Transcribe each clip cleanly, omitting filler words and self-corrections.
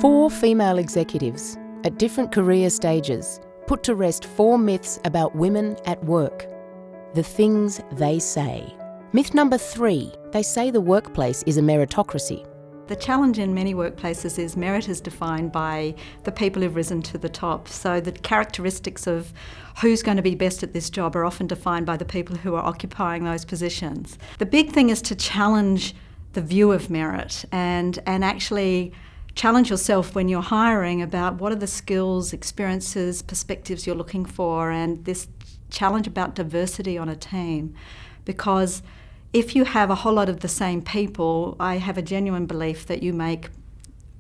4 female executives at different career stages put to rest 4 myths about women at work. The things they say. Myth number 3, they say the workplace is a meritocracy. The challenge in many workplaces is merit is defined by the people who've risen to the top. So the characteristics of who's going to be best at this job are often defined by the people who are occupying those positions. The big thing is to challenge the view of merit and actually challenge yourself when you're hiring about what are the skills, experiences, perspectives you're looking for, and this challenge about diversity on a team. Because if you have a whole lot of the same people, I have a genuine belief that you make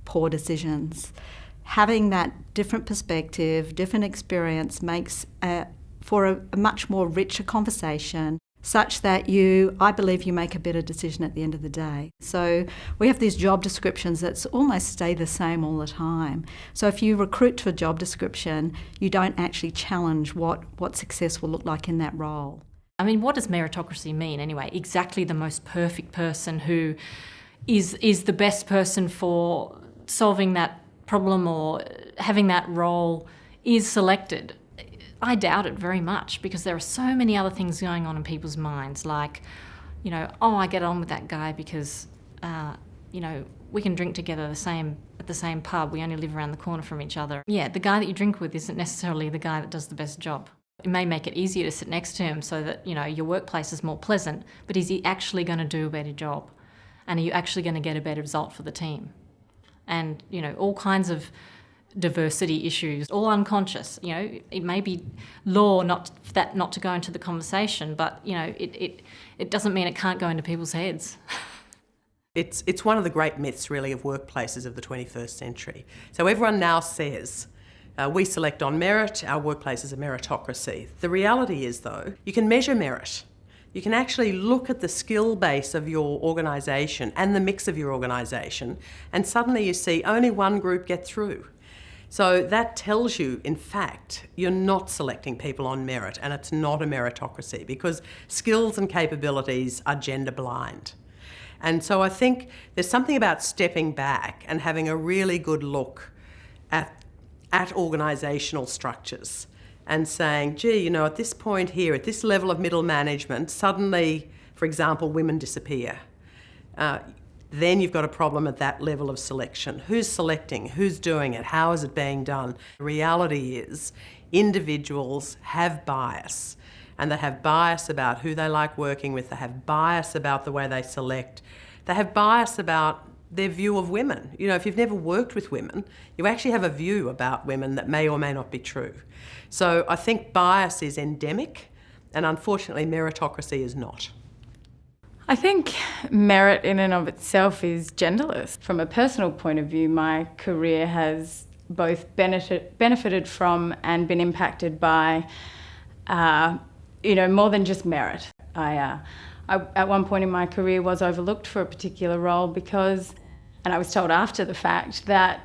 poor decisions. Having that different perspective, different experience makes for a much more richer conversation, such that I believe you make a better decision at the end of the day. So we have these job descriptions that almost stay the same all the time. So if you recruit to a job description, you don't actually challenge what success will look like in that role. I mean, what does meritocracy mean anyway? Exactly the most perfect person who is the best person for solving that problem or having that role is selected. I doubt it very much because there are so many other things going on in people's minds, like, I get on with that guy because, we can drink together at the same pub. We only live around the corner from each other. Yeah, the guy that you drink with isn't necessarily the guy that does the best job. It may make it easier to sit next to him so that, your workplace is more pleasant, but is he actually going to do a better job? And are you actually going to get a better result for the team? And, all kinds of diversity issues, all unconscious. It may be law not to go into the conversation, but, it doesn't mean it can't go into people's heads. It's one of the great myths, really, of workplaces of the 21st century. So everyone now says, we select on merit, our workplace is a meritocracy. The reality is, though, you can measure merit. You can actually look at the skill base of your organisation and the mix of your organisation, and suddenly you see only one group get through. So that tells you, in fact, you're not selecting people on merit, and it's not a meritocracy because skills and capabilities are gender blind. And so I think there's something about stepping back and having a really good look at organisational structures and saying, at this point here, at this level of middle management, suddenly, for example, women disappear. Then you've got a problem at that level of selection. Who's selecting? Who's doing it? How is it being done? The reality is individuals have bias, and they have bias about who they like working with. They have bias about the way they select. They have bias about their view of women. If you've never worked with women, you actually have a view about women that may or may not be true. So I think bias is endemic, and unfortunately meritocracy is not. I think merit in and of itself is genderless. From a personal point of view, my career has both benefited from and been impacted by, more than just merit. I at one point in my career was overlooked for a particular role because, and I was told after the fact, that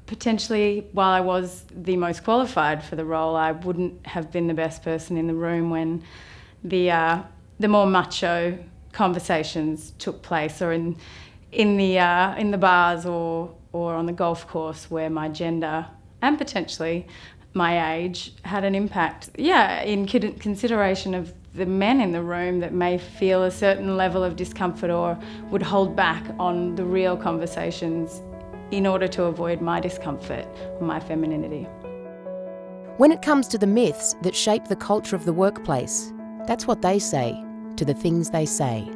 potentially while I was the most qualified for the role, I wouldn't have been the best person in the room when the more macho conversations took place, or in the bars or on the golf course where my gender and potentially my age had an impact. Yeah, in consideration of the men in the room that may feel a certain level of discomfort or would hold back on the real conversations in order to avoid my discomfort or my femininity. When it comes to the myths that shape the culture of the workplace, that's what they say to the things they say.